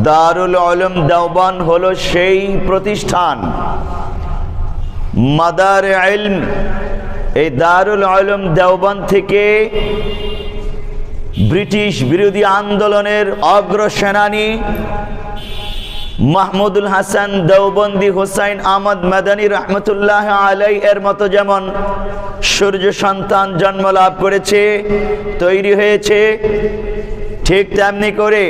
দারুল উলুম দেওবন্দ হলো সেই প্রতিষ্ঠান, মাদার ইলম। এই দারুল উলুম দেওবন্দ থেকে ব্রিটিশ বিরোধী আন্দোলনের অগ্রসেনানী মাহমুদুল হাসান দেওবন্দি, হুসাইন আহমদ মাদানী রহমতুল্লাহ আলাই এর মতো যেমন সূর্য সন্তান জন্ম লাভ করেছে, তৈরি হয়েছে, ঠিক তেমনি করে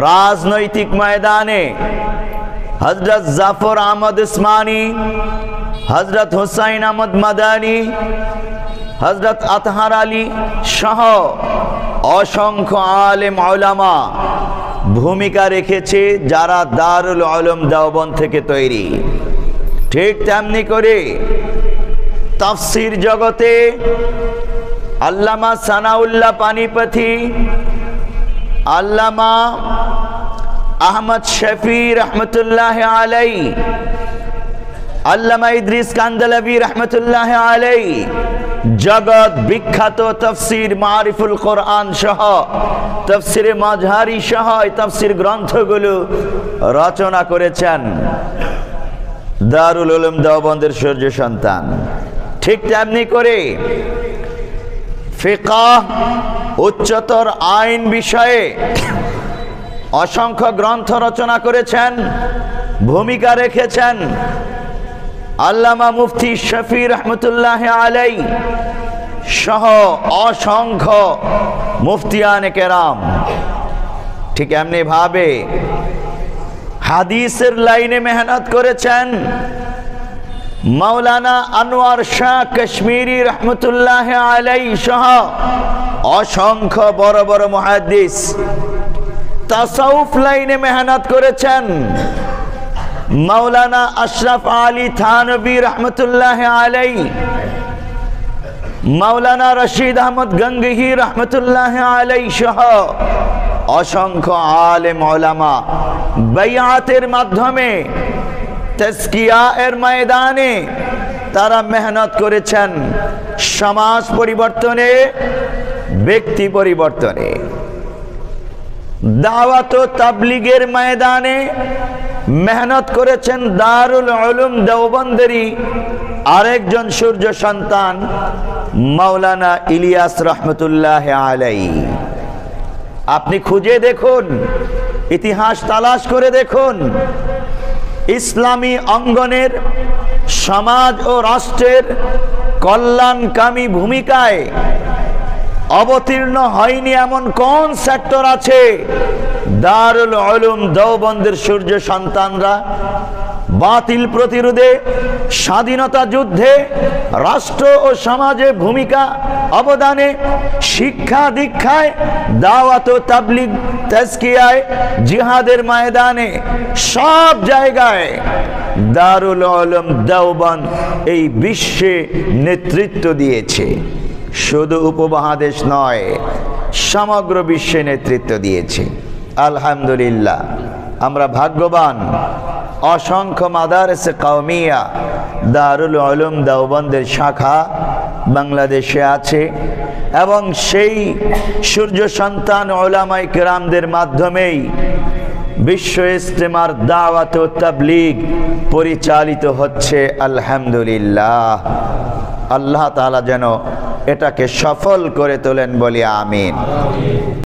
রাজনৈতিক ময়দানে হযরত জাফর আহমদ উসমানী, হযরত হুসাইন আহমদ মাদানী, হযরত আতহার আলী সহ অসংখ্য আলেম উলামা ভূমিকা রেখেছে, যারা দারুল উলুম দেওবন্দ থেকে তৈরি। ঠিক তেমনি করে তাফসীর জগতে আল্লামা সানাউল্লাহ পানিপথী, আল্লামা আহমদ শফি রহমতুল্লাহ আলাই, আল্লামা ইদ্রিস কান্দলাবি রহমতুল্লাহ আলাই জগৎ বিখ্যাত তফসির মারিফুল কোরআন সহ তফসিরে মাজহারি সহ তফসির গ্রন্থগুলো রচনা করেছেন দারুল উলুম দেওবন্দের সূর্য সন্তান। ঠিক তেমনি করে ফিকহ, উচ্চতর আইন বিষয়ে অসংখ্য গ্রন্থ রচনা করেছেন, ভূমিকা রেখেছেন আল্লামা মুফতি শফি রহমতুল্লাহ আলাই সহ অসংখ্য মুফতিয়ানে কেরাম। ঠিক এমনি ভাবে হাদিসের লাইনে মেহনত করেছেন মাওলানা আনোয়ার শাহ কাশ্মীরি রহমতুল্লাহ আলাই সহ অসংখ্য বড় বড় মুহাদ্দিস। তাসাউফ লাইনে মেহনত করেছেন মাওলানা আশরাফ আলী থানভী রহমতুল্লাহ আলাই, মাওলানা রশিদ আহমদ গঙ্গহি রহমতুল্লাহ আলাই সহ অসংখ্য আলেম উলামা বাইআতের মাধ্যমে তাজকিয়া এর ময়দানে তারা মেহনত করেছেন সমাজ পরিবর্তনে, ব্যক্তি পরিবর্তনে। দাওয়াত ও তাবলীগের ময়দানে মেহনত করেছেন দারুল উলুম দেওবন্দেরই আরেকজন সূর্য সন্তান মাওলানা ইলিয়াস রহমতুল্লাহ আলাই। আপনি খুঁজে দেখুন, ইতিহাস তালাশ করে দেখুন, ইসলামী অঙ্গনের সমাজ ও রাষ্ট্রের কল্যাণকামী ভূমিকায় অবতীর্ণ হয়নি এমন কোন সেক্টর আছে দারুল উলুম দেওবন্দের সূর্য সন্তানরা বাতিল প্রতিরোধে, স্বাধীনতা যুদ্ধে, রাষ্ট্র ও সমাজে ভূমিকা অবদানে, শিক্ষা দীক্ষায়, দাওয়াত ও তাবলীগ, তাজকিয়ায়, জিহাদের ময়দানে, সব জায়গায় দারুল উলুম দেওবন্দ এই বিশ্বে নেতৃত্ব দিয়েছে। শুধু উপমহাদেশ নয়, সমগ্র বিশ্বে নেতৃত্ব দিয়েছে। আলহামদুলিল্লাহ, আমরা ভাগ্যবান। অসংখ্য মাদারেসে কওমিয়া দারুল উলুম দেওবন্দের শাখা বাংলাদেশে আছে এবং সেই সূর্য সন্তান উলামায়ে কেরামদের মাধ্যমেই বিশ্ব ইজতেমার দাওয়াত ও তাবলীগ পরিচালিত হচ্ছে। আলহামদুলিল্লাহ, আল্লাহ তাআলা যেন এটাকে সফল করে তোলেন বলি আমিন।